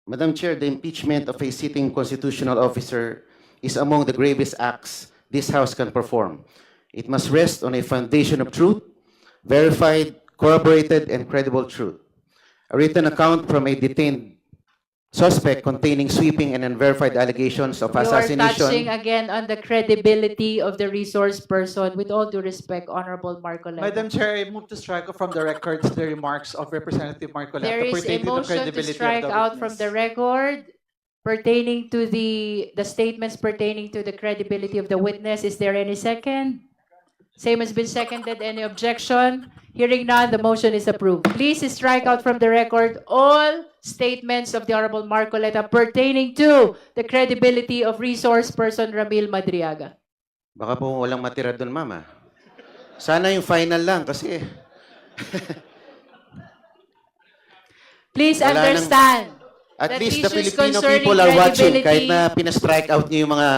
Madam Chair, the impeachment of a sitting constitutional officer is among the gravest acts this House can perform. It must rest on a foundation of truth, verified, corroborated, and credible truth. A written account from a detained suspect containing sweeping and unverified allegations of You are touching assassination. again on the credibility of the resource person. With all due respect, Honorable Marcoleta. Madam Chair, I move to strike off from the records the remarks of Representative Marcoleta There is a pertaining to the motion to credibility of strike the out from the witness. record pertaining to the statements pertaining to the credibility of the witness. Is there any second? Same has been seconded. Any objection? Hearing none, the motion is approved. Please strike out from the record all statements of the Honorable Marcoleta pertaining to the credibility of resource person Ramil Madriaga. Baka po walang matira doon, mama. Sana yung final lang kasi Please Wala nang- understand. at that least the issues Filipino concerning people are watching kahit credibility na pina-strike out niyo yung mga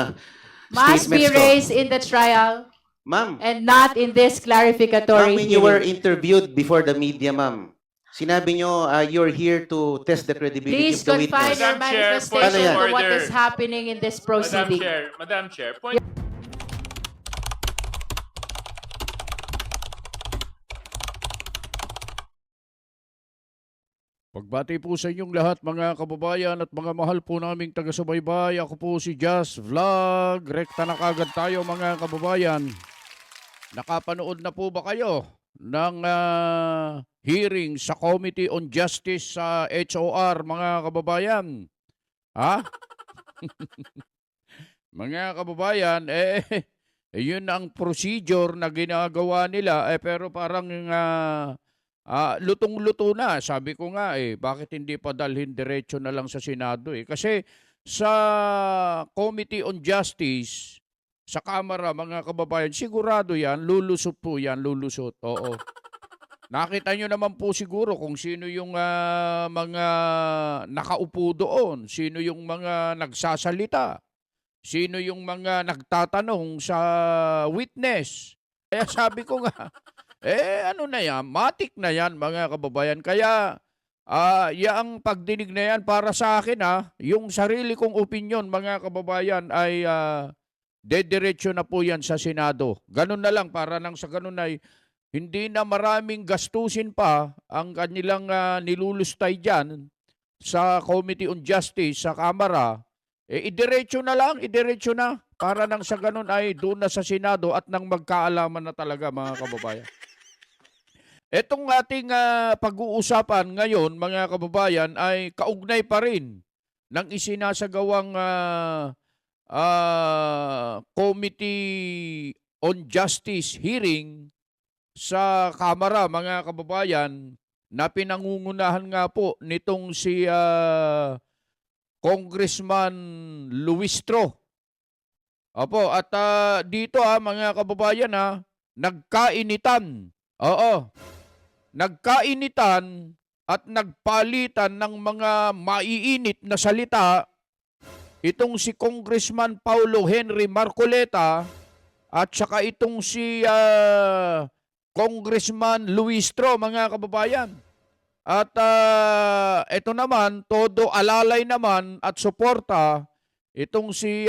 must be statements ko. raised in the trial Ma'am, and not in this clarificatory when you were hearing. interviewed before the media, ma'am, sinabi nyo you're here to test the credibility Please of the confine witness. your Madam Chair, manifestation point of to what order. is happening in this proceeding. Madam Chair, point. Pagbati po sa inyong lahat mga kababayan at mga mahal po naming taga-subaybay. Ako po si Just Vlog. Rekta na kagad tayo mga kababayan. Nakapanood na po ba kayo ng hearing sa Committee on Justice sa HOR mga kababayan? Ha? Mga kababayan, yun ang procedure na ginagawa nila pero parang lutong-luto na. Sabi ko nga bakit hindi pa dalhin diretso na lang sa Senado Kasi sa Committee on Justice, sa Kamara, mga kababayan, sigurado yan, lulusot po yan, lulusot. Oo. Nakita nyo naman po siguro kung sino yung mga nakaupo doon, sino yung mga nagsasalita, sino yung mga nagtatanong sa witness. Kaya sabi ko nga, ano na yan, matik na yan mga kababayan. Kaya, yung pagdinig na yan para sa akin yung sarili kong opinion mga kababayan ay dediretso na po yan sa Senado. Ganun na lang, para nang sa ganun ay hindi na maraming gastusin pa ang kanilang nilulustay dyan sa Committee on Justice, sa Kamara. Idiretso na lang, idiretso na. Para nang sa ganun ay doon na sa Senado at nang magkaalaman na talaga mga kababayan. Etong ating pag-uusapan ngayon mga kababayan ay kaugnay pa rin ng isinasagawang Committee on Justice hearing sa Kamara mga kababayan na pinangungunahan nga po nitong si Congressman Luistro. Opo, at dito mga kababayan nagkainitan. Oo. Nagkainitan at nagpalitan ng mga maiinit na salita itong si Congressman Paulo Henry Marcoleta at saka itong si Congressman Luistro mga kababayan. At ito naman, todo alalay naman at suporta itong si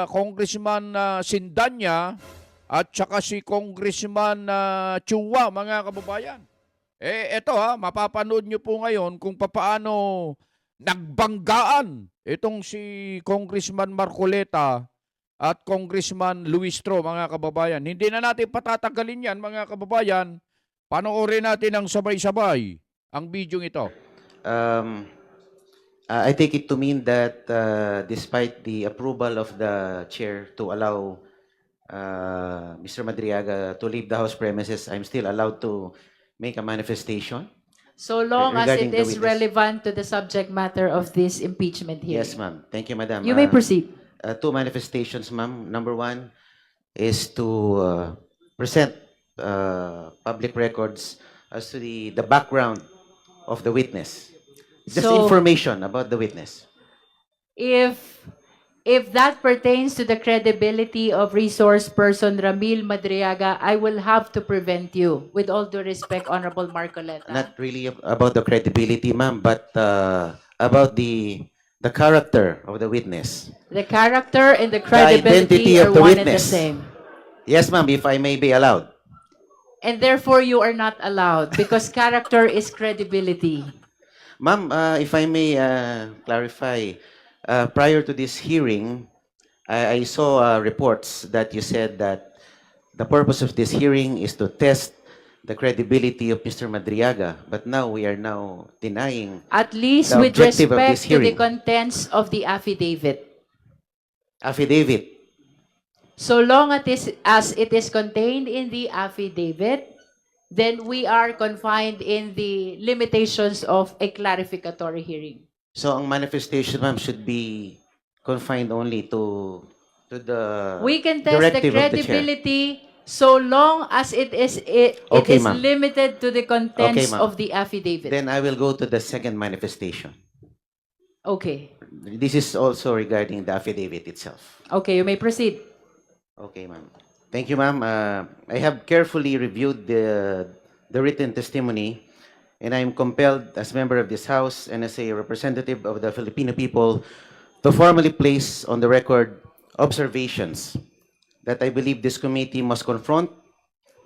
Congressman Sindanya at saka si Congressman Chua mga kababayan. Ito mapapanood nyo po ngayon kung papaano nagbanggaan itong si Congressman Marcoleta at Congressman Luistro mga kababayan. Hindi na natin patatagalin yan mga kababayan. Panoorin natin ang sabay-sabay ang video ito. I take it to mean that despite the approval of the chair to allow Mr. Madriaga to leave the House premises, I'm still allowed to make a manifestation? So long as Regarding it the is witness. relevant to the subject matter of this impeachment hearing. Yes, ma'am. Thank you, madam. You may proceed. Two manifestations, ma'am. Number one is to present public records as to the background of the witness. Just So- information about the witness. If that pertains to the credibility of resource person Ramil Madriaga, I will have to prevent you. With all due respect, Honorable Marcoleta. Not really about the credibility, ma'am, but about the character of the witness. The character and the identity credibility of are the one and the witness. same. Yes, ma'am, if I may be allowed. And therefore, you are not allowed because character is credibility. Ma'am, if I may clarify, prior to this hearing, I saw reports that you said that the purpose of this hearing is to test the credibility of Mr. Madriaga, but now we are now denying At least the with objective of respect this to the hearing. contents of the affidavit. Affidavit. So long as it is contained in the affidavit, then we are confined in the limitations of a clarificatory hearing. So ang manifestation, ma'am, should be confined only the We can test the directive of the chair. credibility so long as it Okay, is ma'am. limited to the contents ma'am. of the affidavit. Then I will go to the second manifestation. Okay. This is also regarding the affidavit itself. Okay, you may proceed. Okay, ma'am. Thank you, ma'am. I have carefully reviewed the written testimony, and I am compelled, as member of this House and as a representative of the Filipino people, to formally place on the record observations that I believe this committee must confront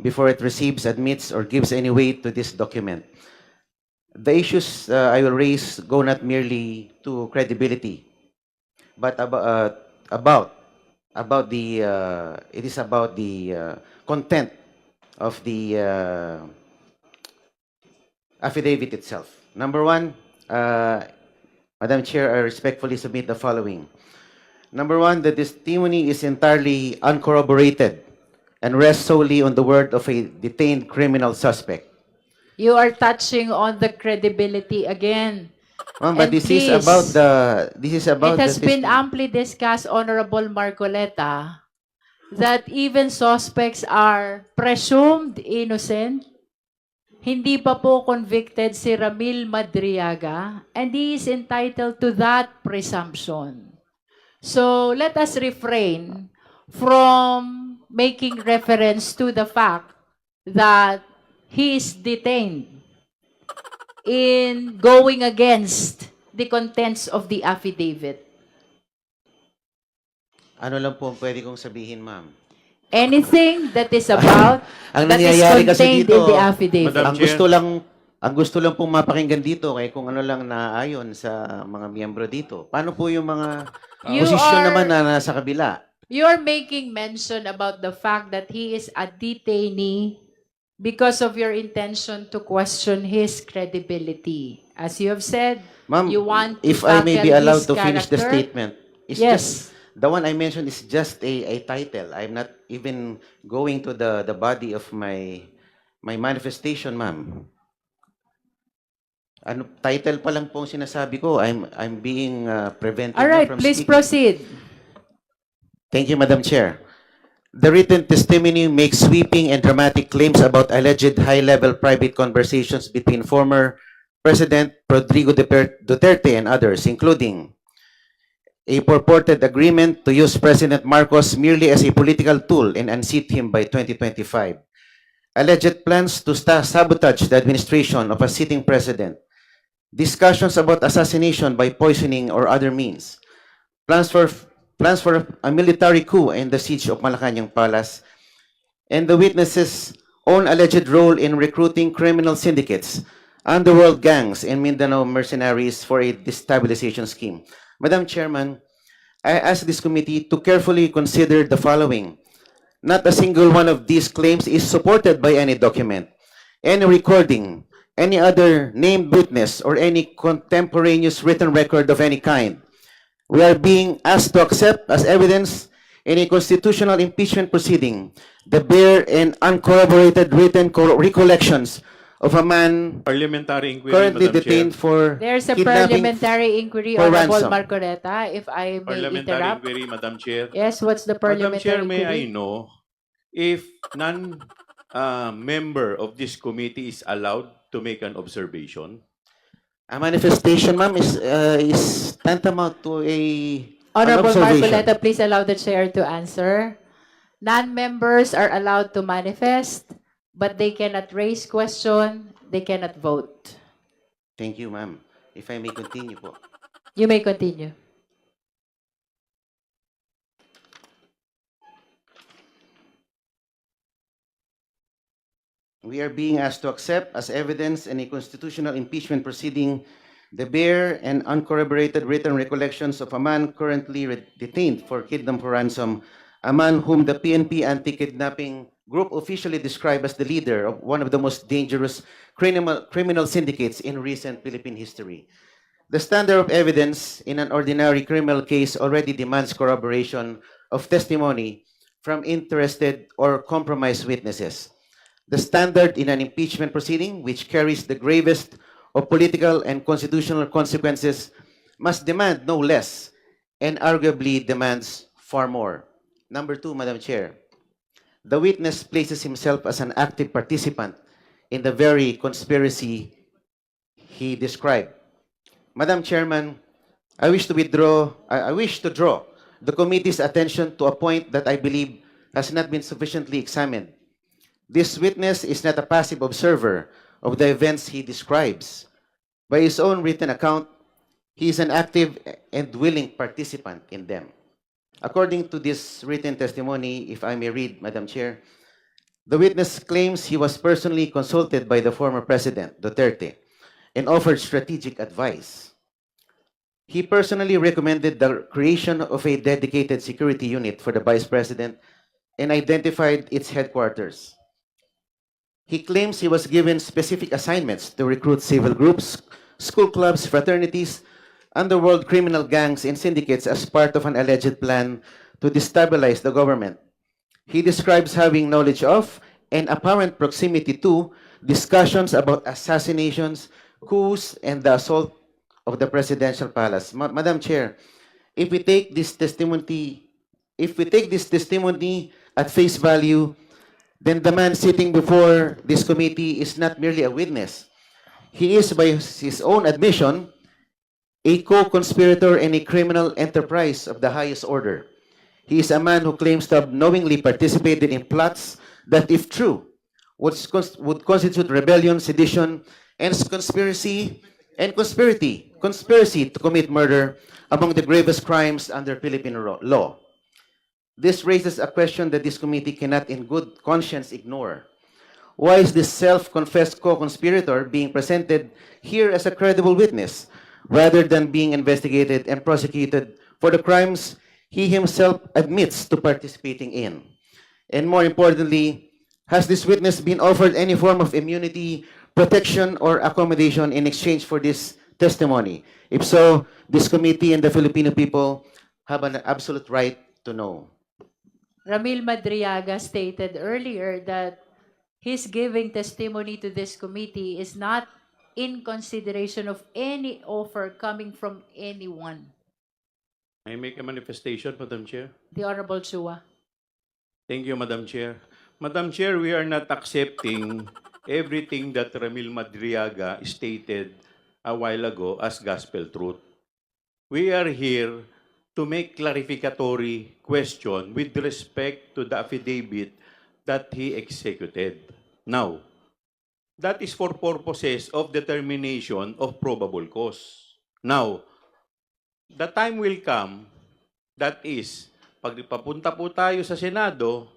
before it receives, admits, or gives any weight to this document. The issues I will raise go not merely to credibility, but about the it is about the content of the affidavit itself. Number one, Madam Chair, I respectfully submit the following. Number one, the testimony is entirely uncorroborated and rests solely on the word of a detained criminal suspect. You are touching on the credibility again. Ma'am, but And this is please, about It has the been testimony. amply discussed, Honorable Marcoleta, that even suspects are presumed innocent. Hindi pa po convicted si Ramil Madriaga, and he is entitled to that presumption. So let us refrain from making reference to the fact that he is detained in going against the contents of the affidavit. Ano lang po ang pwede kong sabihin, ma'am? Anything that is about Ang that is nangyayari kasi contained dito, in the affidavit. Madam Chair. ang gusto lang pong mapakinggan dito kay kung ano lang naayon sa mga miyembro dito. Paano po yung mga You posisyon are- naman na nasa kabila? You're making mention about the fact that he is a detainee because of your intention to question his credibility. As you have said, Ma'am, you want to if I may be tackle allowed his to finish the character? statement. It's Yes. just, the one I mentioned is just a title. I'm not even going to the body of my manifestation, ma'am. Ano, title pa lang po ang sinasabi ko. I'm being prevented All na right, from please speaking. proceed. Thank you, Madam Chair. The written testimony makes sweeping and dramatic claims about alleged high-level private conversations between former President Rodrigo Duterte and others, including a purported agreement to use President Marcos merely as a political tool and unseat him by 2025, alleged plans to sabotage the administration of a sitting president, discussions about assassination by poisoning or other means, plans for a military coup and the siege of Malacanang Palace, and the witnesses' own alleged role in recruiting criminal syndicates, underworld gangs, and Mindanao mercenaries for a destabilization scheme. Madam Chairman, I ask this committee to carefully consider the following. Not a single one of these claims is supported by any document, any recording, any other named witness, or any contemporaneous written record of any kind. We are being asked to accept as evidence in a constitutional impeachment proceeding the bare and uncorroborated written recollections of a man Parliamentary inquiry, currently Madam Chair. detained for There's a kidnapping. parliamentary inquiry, for Honorable ransom. Marcoleta, if I may Parliamentary interrupt. inquiry, Madam Chair. Yes, what's the Madam parliamentary Chair, may I inquiry? know if member of this committee is allowed to make an observation? A manifestation, ma'am, is tantamount to an Honorable observation. Marcoleta, please allow the chair to answer. Non-members are allowed to manifest, but they cannot raise question, they cannot vote. Thank you, ma'am. If I may continue po. You may continue. We are being asked to accept as evidence in a constitutional impeachment proceeding the bare and uncorroborated written recollections of a man currently detained for kidnap for ransom, a man whom the PNP anti-kidnapping group officially described as the leader of one of the most dangerous criminal syndicates in recent Philippine history. The standard of evidence in an ordinary criminal case already demands corroboration of testimony from interested or compromised witnesses. The standard in an impeachment proceeding, which carries the gravest of political and constitutional consequences, must demand no less and arguably demands far more. Number two, Madam Chair, the witness places himself as an active participant in the very conspiracy he described. Madam Chairman, I wish to draw the committee's attention to a point that I believe has not been sufficiently examined. This witness is not a passive observer of the events he describes. By his own written account, he is an active and willing participant in them. According to this written testimony, if I may read, Madam Chair, the witness claims he was personally consulted by the former President, Duterte, and offered strategic advice. He personally recommended the creation of a dedicated security unit for the Vice President and identified its headquarters. He claims he was given specific assignments to recruit civil groups, school clubs, fraternities, underworld criminal gangs, and syndicates as part of an alleged plan to destabilize the government. He describes having knowledge of and apparent proximity to discussions about assassinations, coups, and the assault of the presidential palace. Madam Chair, if we take this testimony at face value, then the man sitting before this committee is not merely a witness. He is, by his own admission, a co-conspirator in a criminal enterprise of the highest order. He is a man who claims to have knowingly participated in plots that, if true, would constitute rebellion, sedition, and conspiracy to commit murder among the gravest crimes under Philippine law. This raises a question that this committee cannot in good conscience ignore. Why is this self-confessed co-conspirator being presented here as a credible witness, rather than being investigated and prosecuted for the crimes he himself admits to participating in? And more importantly, has this witness been offered any form of immunity, protection, or accommodation in exchange for this testimony? If so, this committee and the Filipino people have an absolute right to know. Ramil Madriaga stated earlier that his giving testimony to this committee is not in consideration of any offer coming from anyone. I make a manifestation, Madam Chair. The Honorable Chua. Thank you, Madam Chair. Madam Chair, we are not accepting everything that Ramil Madriaga stated a while ago as gospel truth. We are here to make clarificatory question with respect to the affidavit that he executed. Now, that is for purposes of determination of probable cause. Now, the time will come, that is, pag papunta po tayo sa Senado,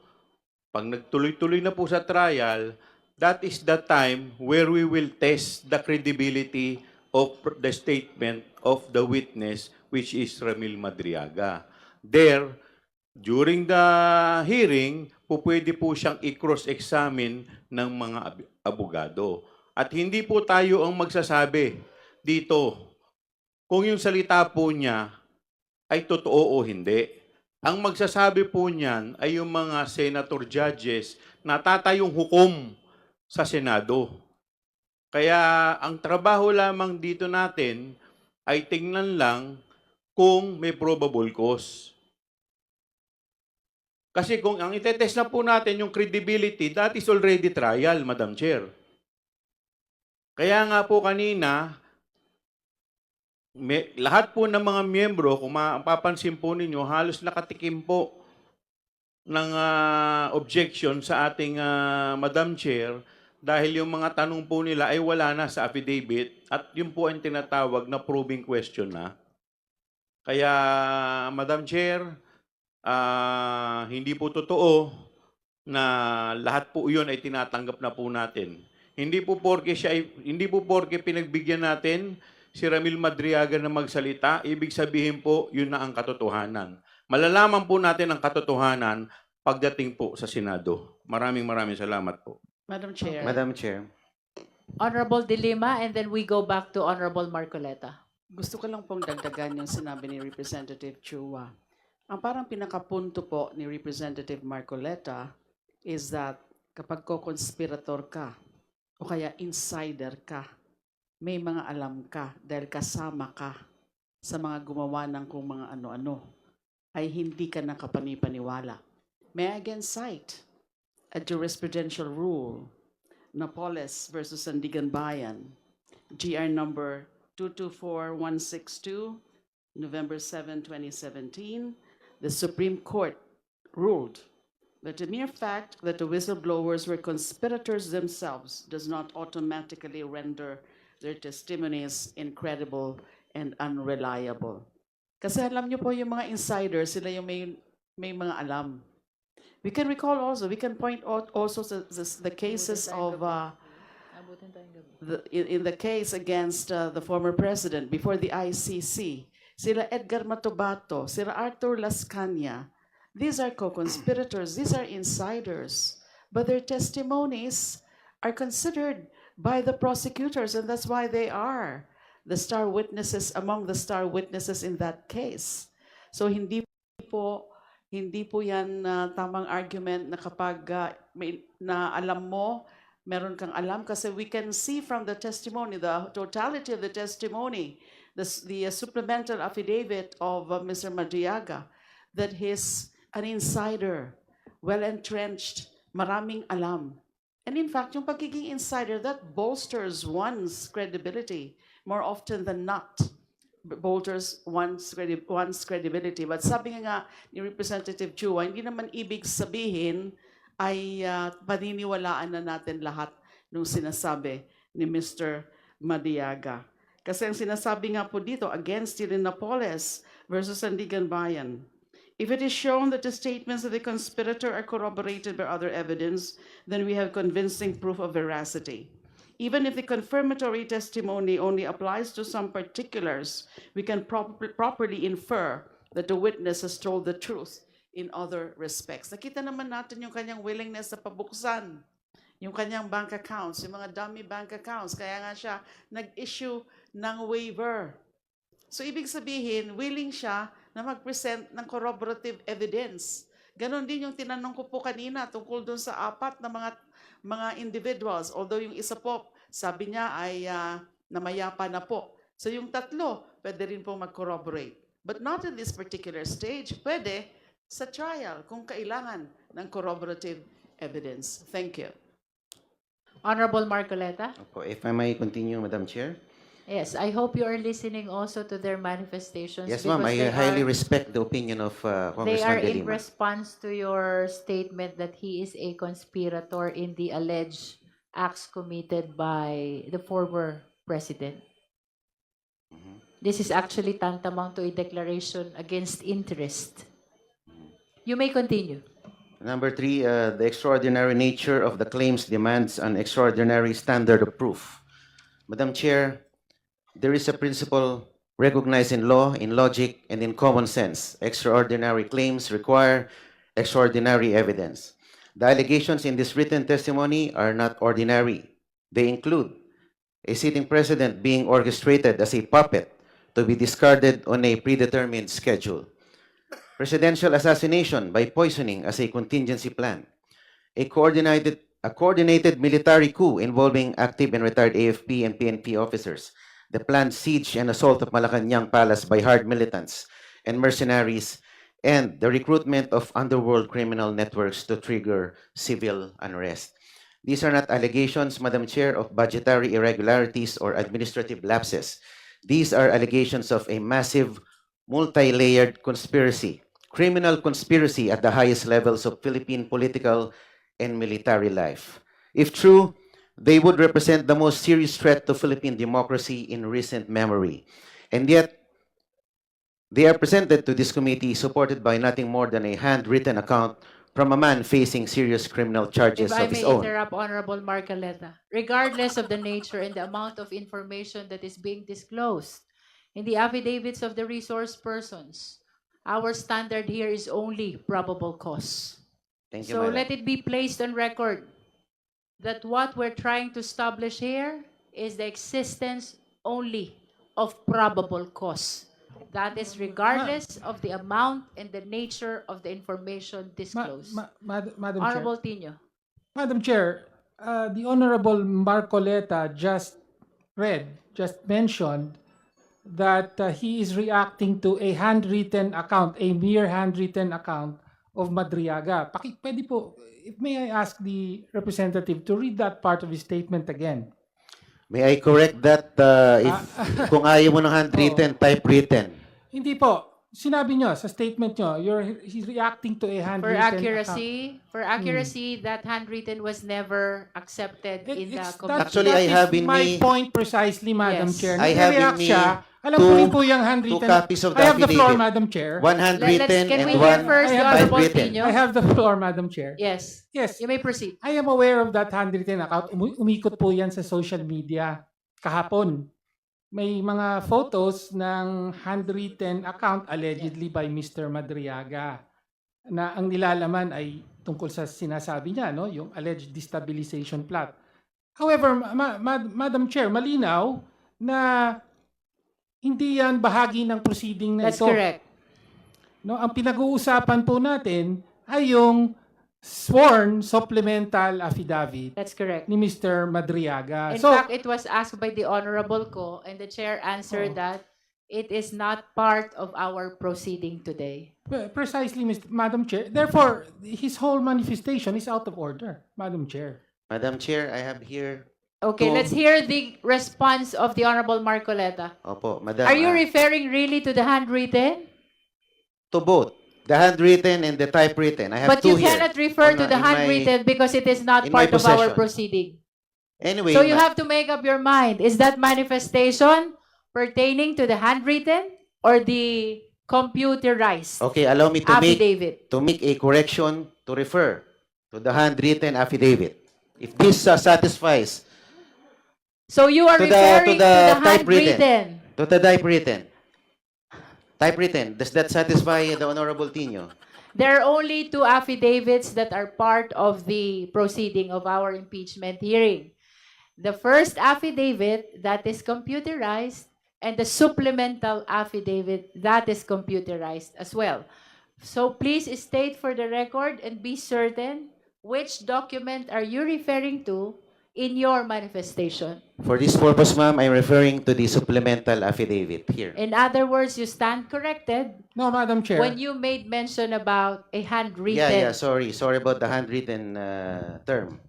pag nagtuloy-tuloy na po sa trial, that is the time where we will test the credibility of the statement of the witness, which is Ramil Madriaga. There, during the hearing, pwede po siyang i-cross-examine ng mga abogado. At hindi po tayo ang magsasabi dito kung yung salita po niya ay totoo o hindi. Ang magsasabi po niyan ay yung mga senator judges na tatayong hukom sa Senado. Kaya ang trabaho lamang dito natin ay tingnan lang kung may probable cause. Kasi kung ang itetest na po natin yung credibility, that is already trial, Madam Chair. Kaya nga po kanina, lahat po ng mga miyembro, kung mapapansin po ninyo, halos nakatikim po ng objection sa ating Madam Chair dahil yung mga tanong po nila ay wala na sa affidavit at yun po ang tinatawag na probing question na. Kaya, Madam Chair, hindi po totoo na lahat po yun ay tinatanggap na po natin. Hindi po porke pinagbigyan natin si Ramil Madriaga na magsalita, ibig sabihin po yun na ang katotohanan. Malalaman po natin ang katotohanan pagdating po sa Senado. Maraming salamat po. Madam Chair. Madam Chair. Honorable De Lima, and then we go back to Honorable Marcoleta. Gusto ko lang pong dagdagan yung sinabi ni Representative Chua. Ang parang pinakapunto po ni Representative Marcoleta is that kapag co-conspirator ka o kaya insider ka, may mga alam ka dahil kasama ka sa mga gumawa ng kung mga ano-ano, ay hindi ka nakapanipaniwala. May I again cite a jurisprudential rule, Napoles versus Sandigan Bayan, GR number 224162, November 7, 2017, the Supreme Court ruled that the mere fact that the whistleblowers were conspirators themselves does not automatically render their testimonies incredible and unreliable. Kasi alam niyo po yung mga insiders, sila yung may mga alam. We can recall also, we can point out also the cases of in the case against the former president before the ICC, sila Edgar Matobato, sila Arthur Las Cañas. These are co-conspirators, these are insiders, but their testimonies are considered by the prosecutors, and that's why they are the star witnesses among the star witnesses in that case. So hindi po yan tamang argument na kapag na alam mo, meron kang alam, kasi we can see from the testimony, the totality of the testimony, the supplemental affidavit of Mr. Madriaga, that he's an insider, well-entrenched, maraming alam. And in fact, yung pagiging insider, that bolsters one's credibility more often than not. Bolsters one's credibility. But sabi nga ni Representative Chua, hindi naman ibig sabihin ay paniniwalaan na natin lahat ng sinasabi ni Mr. Madriaga. Kasi ang sinasabi nga po dito, against Napoles versus Sandigan Bayan, if it is shown that the statements of the conspirator are corroborated by other evidence, then we have convincing proof of veracity. Even if the confirmatory testimony only applies to some particulars, we can properly infer that the witness has told the truth in other respects. Nakita naman natin yung kanyang willingness na pabuksan yung kanyang bank accounts, yung mga dummy bank accounts. Kaya nga siya nag-issue ng waiver. So ibig sabihin, willing siya na mag-present ng corroborative evidence. Ganon din yung tinanong ko po kanina tungkol dun sa apat na mga individuals. Although yung isa po, sabi niya ay namayapa na po. So yung tatlo, pwede rin po mag-corroborate. But not in this particular stage. Pwede sa trial kung kailangan ng corroborative evidence. Thank you. Honorable Marcoleta. Opo, if I may continue, Madam Chair. Yes, I hope you are listening also to their manifestations. Yes, ma'am. because I highly respect the opinion of They are Congressman De in Lima. response to your statement that he is a conspirator in the alleged acts committed by the former president. This is actually tantamount to a declaration against interest. You may continue. Number 3, the extraordinary nature of the claims demands an extraordinary standard of proof. Madam Chair, there is a principle recognized in law, in logic, and in common sense. Extraordinary claims require extraordinary evidence. The allegations in this written testimony are not ordinary. They include a sitting president being orchestrated as a puppet to be discarded on a predetermined schedule. Presidential assassination by poisoning as a contingency plan. A coordinated military coup involving active and retired AFP and PNP officers. The planned siege and assault of Malacanang Palace by hard militants and mercenaries, and the recruitment of underworld criminal networks to trigger civil unrest. These are not allegations, Madam Chair, of budgetary irregularities or administrative lapses. These are allegations of a massive, multi-layered conspiracy, criminal conspiracy at the highest levels of Philippine political and military life. If true, they would represent the most serious threat to Philippine democracy in recent memory. And yet, they are presented to this committee supported by nothing more than a handwritten account from a man facing serious criminal charges If I of his may own. interrupt, Honorable Marcoleta, regardless of the nature and the amount of information that is being disclosed in the affidavits of the resource persons, our standard here is only probable cause. Thank you, So Madam. let it be placed on record that what we're trying to establish here is the existence only of probable cause. That is regardless of the amount and the nature of the information disclosed. Madam Chair. Honorable Tino. Madam Chair, the Honorable Marcoleta just mentioned that he is reacting to a handwritten account, a mere handwritten account of Madriaga. Pwede po, if may I ask the representative to read that part of his statement again? May I correct that kung ayaw mo ng handwritten, typewritten. Hindi po. Sinabi nyo sa statement nyo, he's reacting to a For handwritten accuracy, that handwritten was never accepted in the committee. Actually, I have in my me- point precisely, Madam Yes. Chair. I have in Nagre-react me siya. Alam ko two- rin po yung handwritten. two copies of the I have the floor, affidavit. Madam Chair. One handwritten Can and we hear one first the I have Honorable typewritten. Tino? I have the floor, Madam Chair. Yes, Yes, you may proceed. I am aware of that handwritten account. Umikot po yan sa social media kahapon. May mga photos ng handwritten account allegedly by Mr. Madriaga na ang nilalaman ay tungkol sa sinasabi niya, no, yung alleged destabilization plot. However, Madam Chair, malinaw na hindi yan bahagi ng proceeding na That's ito. correct. No, ang pinag-uusapan po natin ay yung sworn supplemental affidavit That's correct. ni Mr. Madriaga. In So, fact, it was asked by the Honorable Ko, and the chair answered Oh. that it is not part of our proceeding today. precisely, Madam Chair. Therefore, his whole manifestation is out of order, Madam Chair. Madam Chair, I have here. Okay, To- let's hear the response of the Honorable Marcoleta. Opo, Madam. Are you referring really to the handwritten? to both the handwritten and the typewritten? I have But two you here. cannot refer to On, the in my- handwritten because it is not in my part of our possession. proceeding. Anyway, So you have to make up your mind. Is that manifestation pertaining to the handwritten or the computerized okay, allow me to affidavit? make a correction to refer to the handwritten affidavit. If this satisfies So you are To the- referring to the to the typewritten. handwritten. to the typewritten, does that satisfy the Honorable Tino? There are only two affidavits that are part of the proceeding of our impeachment hearing. The first affidavit that is computerized and the supplemental affidavit that is computerized as well. So please state for the record and be certain which document are you referring to in your manifestation. For this purpose, ma'am, I'm referring to the supplemental affidavit here. In other words, you stand corrected No, Madam Chair. when you made mention about a handwritten. Yeah, sorry about the handwritten term.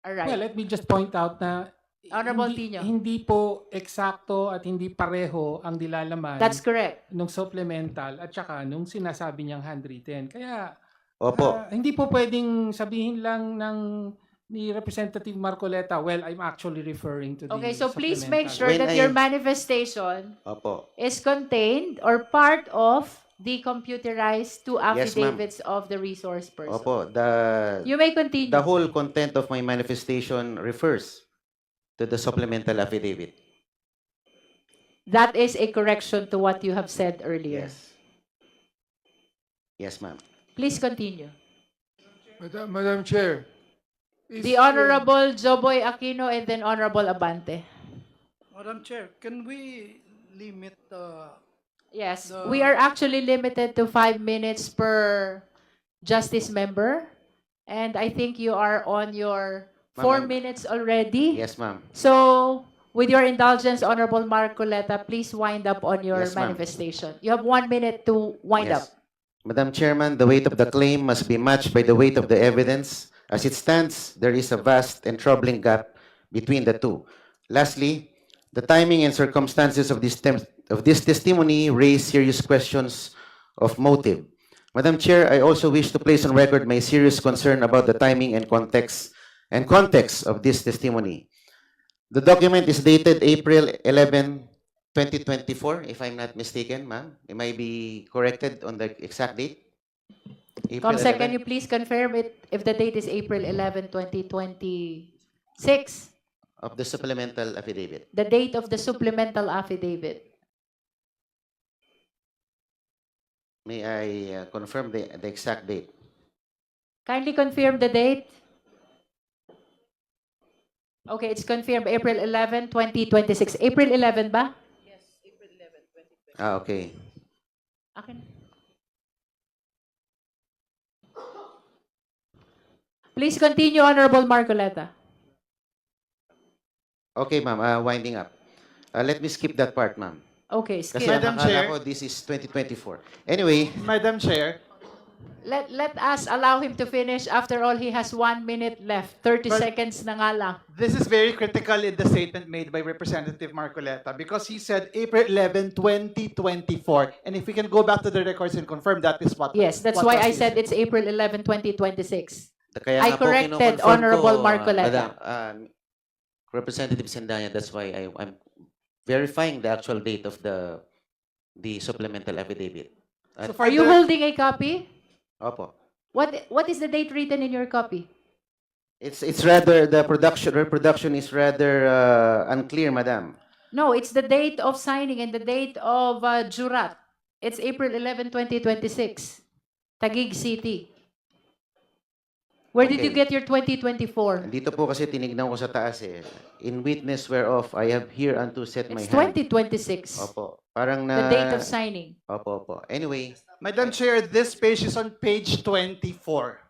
All right. Well, let me just point out na Honorable hindi, Tino. hindi po eksakto at hindi pareho ang nilalaman That's correct. nung supplemental at saka nung sinasabi niyang handwritten. Kaya Opo. hindi po pwedeng sabihin lang ng ni Representative Marcoleta, well, I'm actually referring to the Okay, so please make supplemental. sure When that your manifestation Opo. is contained or part of the computerized two Yes, ma'am. affidavits of the resource person. Opo. You may continue. The whole content of my manifestation refers to the supplemental affidavit. That is a correction to what you have said earlier. Yes. Yes, ma'am. Please continue. Madam Chair. The Honorable Joboy Aquino and then Honorable Abante. Madam Chair, can we limit Yes, The- we are actually limited to 5 minutes per justice member. And I think you are on your 4 Ma'am, minutes already. Yes, ma'am. So, with your indulgence, Honorable Marcoleta, please wind up on your Yes, ma'am. manifestation. You have 1 minute to wind Yes. up. Madam Chairman, the weight of the claim must be matched by the weight of the evidence. As it stands, there is a vast and troubling gap between the two. Lastly, the timing and circumstances of this testimony raise serious questions of motive. Madam Chair, I also wish to place on record my serious concern about the timing and context and context of this testimony. The document is dated April 11, 2024, if I'm not mistaken, ma'am. It might be corrected on the exact date. April Comsec, can 11. you please confirm it if the date is April 11, 2026? Of the supplemental affidavit. The date of the supplemental affidavit. May I confirm the exact date? Kindly confirm the date. Okay, it's confirmed April 11, 2026. April 11 ba? Ah, okay. Akin. Please continue, Honorable Marcoleta. Okay, ma'am. Winding up. Let me skip that part, ma'am. Okay, Kasi skip. ang Madam akala Chair. ko, this is 2024. Anyway, Madam Chair, Let us allow him to finish. After all, he has 1 minute left. 30 But- seconds na nga lang. this is very critical in the statement made by Representative Marcoleta because he said April 11, 2024. And if we can go back to the records and confirm that is what. Yes, that's what why was I he said it's April 11, 2026. kaya I nga po corrected kino-confirm Honorable ko, Marcoleta. Representative Sendanya, that's why I'm verifying the actual date of the supplemental affidavit. So Are you further- holding a copy? Opo. What is the date written in your copy? It's rather the reproduction is rather unclear, madam. No, it's the date of signing and the date of jurat. It's April 11, 2026. Taguig City. Where did you Okay. get your 2024? Dito po kasi tinignan ko sa taas eh. In witness whereof I have here unto set my It's hand. 2026. Opo. Parang The na date of signing. Opo, opo. Anyway, Madam Chair, this page is on page 24.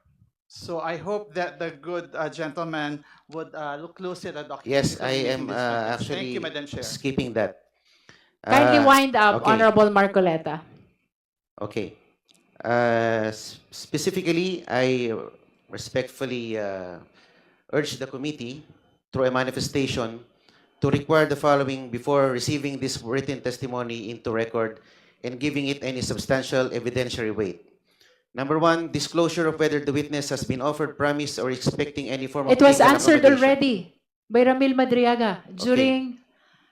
So I hope that the good gentleman would look closely at the document. yes, before I making am this comment. actually Thank you, Madam Chair. skipping that. Kindly wind up, okay. Honorable Marcoleta. Okay. Specifically, I respectfully urge the committee through a manifestation to require the following before receiving this written testimony into record and giving it any substantial evidentiary weight. Number one, disclosure of whether the witness has been offered, promised, or expecting any form of It was legal answered accommodation. already by Ramil Madriaga during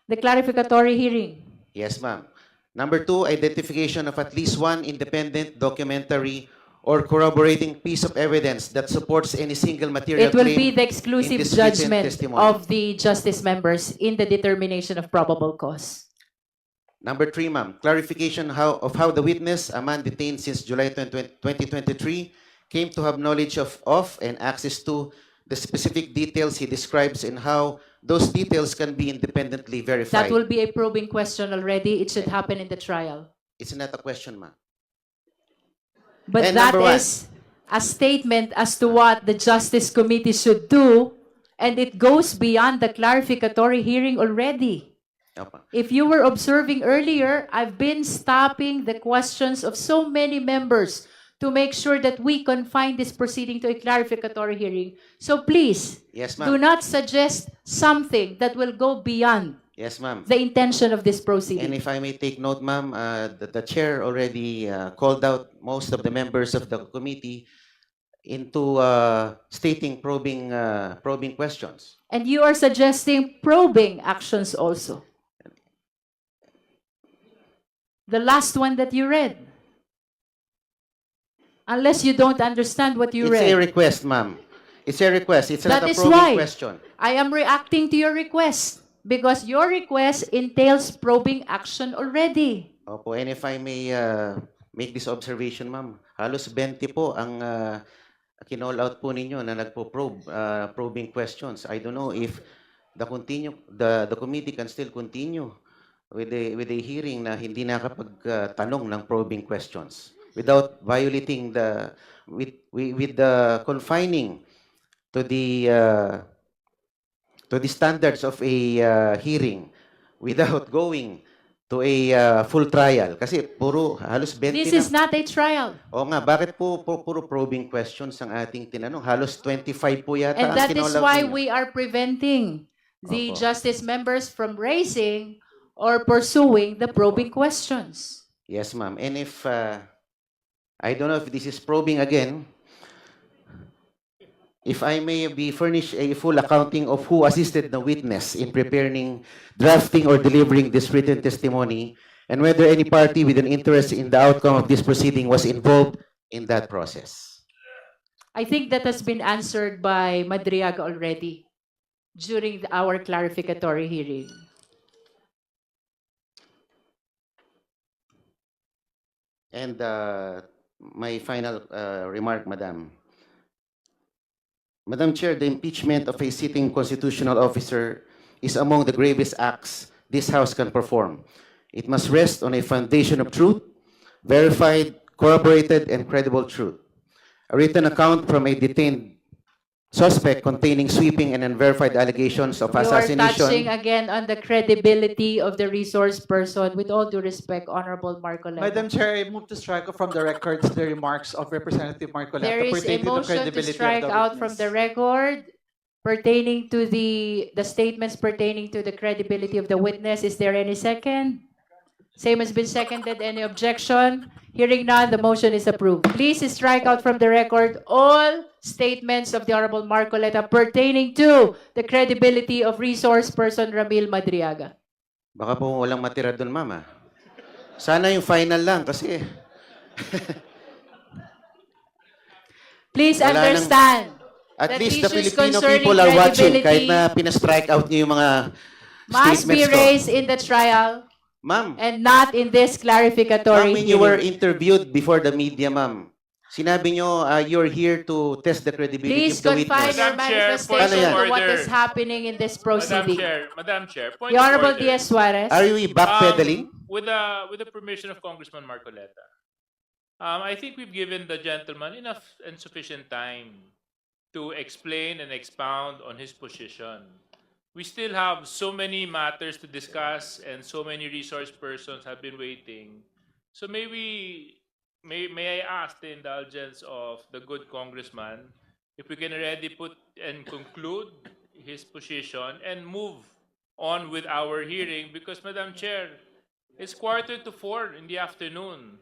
the clarificatory hearing. Yes, ma'am. Number two, identification of at least one independent, documentary, or corroborating piece of evidence that supports any single material It will claim be the exclusive in this written judgment testimony. of the justice members in the determination of probable cause. Number three, ma'am, clarification of how the witness, a man detained since July 2023, came to have knowledge of and access to the specific details he describes and how those details can be independently verified. That will be a probing question already. It should happen in the trial. It's not a question, ma'am. But And that number one. is a statement as to what the Justice Committee should do, and it goes beyond the clarificatory hearing already. Opo. If you were observing earlier, I've been stopping the questions of so many members to make sure that we confine this proceeding to a clarificatory hearing. So please, Yes, do ma'am. not suggest something that will go beyond Yes, ma'am. the intention of this And proceeding. if I may take note, ma'am, the chair already called out most of the members of the committee into stating probing questions. And you are suggesting probing actions also. The last one that you read. Unless you don't understand what you It's a read. request, ma'am. It's a request. It's not That a is probing why question. I am reacting to your request because your request entails probing action already. Opo, and if I may make this observation, ma'am, halos 20 po ang kinall out po ninyo na nagpo-probe, probing questions. I don't know if the committee can still continue with a hearing na hindi nakapagtanong ng probing questions without violating with the confining to the standards of a hearing without going to a full trial. Kasi puro halos 20 This na. is not a trial. O nga, bakit po puro probing questions ang ating tinanong? Halos 25 po yata And ang that is kinall out why ninyo. we are preventing the Opo. justice members from raising or pursuing the probing questions. Yes, ma'am. And if, I don't know if this is probing again, if I may be furnished a full accounting of who assisted the witness in preparing, drafting, or delivering this written testimony, and whether any party with an interest in the outcome of this proceeding was involved in that process. I think that has been answered by Madriaga already during our clarificatory hearing. And my final remark, Madam. Madam Chair, the impeachment of a sitting constitutional officer is among the gravest acts this House can perform. It must rest on a foundation of truth, verified, corroborated, and credible truth. A written account from a detained suspect containing sweeping and unverified allegations of You are touching assassination. again on the credibility of the resource person. With all due respect, Honorable Marcoleta. Madam Chair, I move to strike off from the records the remarks of Representative Marcoleta There is a pertaining to the motion to credibility strike of the out from the witness. record pertaining to the statements pertaining to the credibility of the witness. Is there any second? Same has been seconded. Any objection? Hearing none, the motion is approved. Please strike out from the record all statements of the Honorable Marcoleta pertaining to the credibility of resource person Ramil Madriaga. Baka po walang matira doon, Mama. Sana yung final lang kasi Please Wala nang- understand. at that least the issues Filipino concerning people are watching credibility kahit na pina-strike out niyo yung mga must be statements ko. raised in the trial Ma'am, and not in this clarificatory when you were hearing. interviewed before the media, ma'am, sinabi nyo you're here to test the credibility Please of the confine witness. your Madam Chair, manifestation point of to what order. is happening in this proceeding. Madam Chair, point The of Honorable order. Diaz Suarez. Are we backpedaling? With the permission of Congressman Marcoleta, I think we've given the gentleman enough and sufficient time to explain and expound on his position. We still have so many matters to discuss and so many resource persons have been waiting. So may I ask the indulgence of the good congressman if we can already put and conclude his position and move on with our hearing, because Madam Chair, it's 3:45 in the afternoon.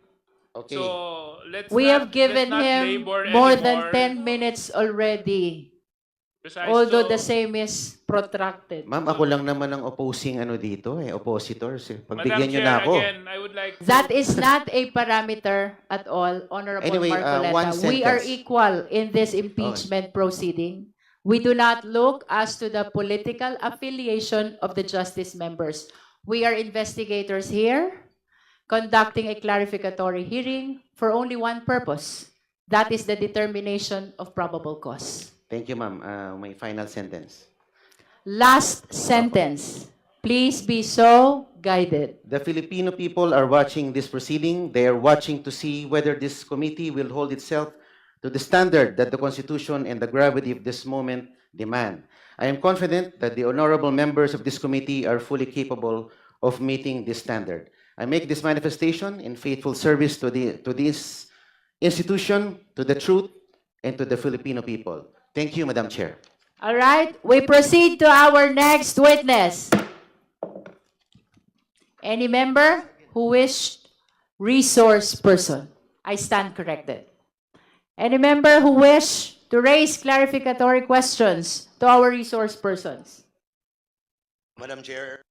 Okay. So let's We have not, given let's not him labor more anymore. than 10 minutes already, Besides, although so- the same is protracted. Ma'am, ako lang naman ang opposing dito oppositors. Madam Pagbigyan nyo Chair, na ako. again, I would like to- That is not a parameter at all, Honorable Anyway, Marcoleta. one We are sentence. equal in this impeachment proceeding. We do not look as to the political affiliation of the justice members. We are investigators here, conducting a clarificatory hearing for only one purpose. That is the determination of probable cause. Thank you, ma'am. My final sentence. Last sentence. Please be so guided. The Filipino people are watching this proceeding. They are watching to see whether this committee will hold itself to the standard that the Constitution and the gravity of this moment demand. I am confident that the honorable members of this committee are fully capable of meeting this standard. I make this manifestation in faithful service to this institution, to the truth, and to the Filipino people. Thank you, Madam Chair. All right, we proceed to our next witness. Any member who wished resource person? I stand corrected. Any member who wish to raise clarificatory questions to our resource persons? Madam Chair.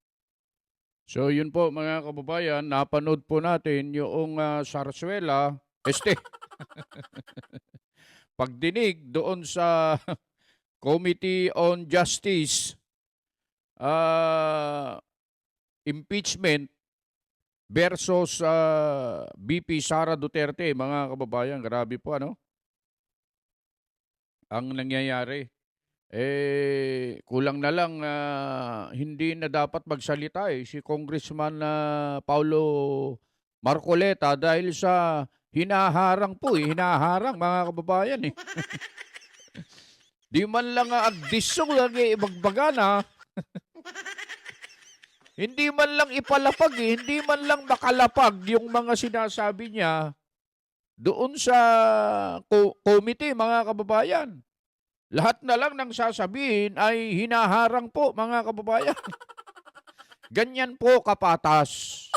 So yun po mga kababayan, napanood po natin yung Sarsuela, pagdinig doon sa Committee on Justice, impeachment versus BP Sara Duterte, mga kababayan, grabe po ano? Ang nangyayari. Kulang na lang hindi na dapat magsalita si Congressman Paulo Marcoleta dahil sa hinaharang po hinaharang mga kababayan Di man lang agdisong lagi magbagana. Hindi man lang ipalapag hindi man lang makalapag yung mga sinasabi niya doon sa committee mga kababayan. Lahat na lang ng sasabihin ay hinaharang po mga kababayan. Ganyan po kapatas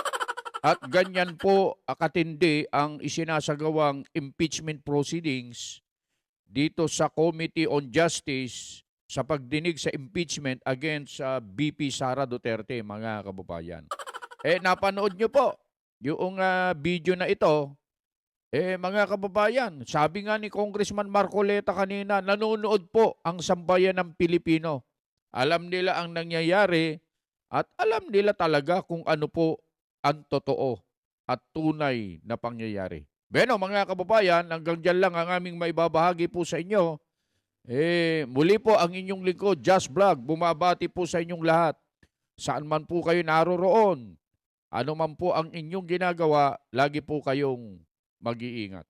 at ganyan po katindi ang isinasagawang impeachment proceedings dito sa Committee on Justice sa pagdinig sa impeachment against BP Sara Duterte, mga kababayan. Napanood nyo po yung video na ito. Mga kababayan, sabi nga ni Congressman Marcoleta kanina, nanonood po ang sambayan ng Pilipino. Alam nila ang nangyayari at alam nila talaga kung ano po ang totoo at tunay na pangyayari. Bueno, mga kababayan, hanggang dyan lang ang aming maibabahagi po sa inyo. Muli po ang inyong lingkod, Just Vlog, bumabati po sa inyong lahat. Saan man po kayo naroroon, ano man po ang inyong ginagawa, lagi po kayong mag-iingat.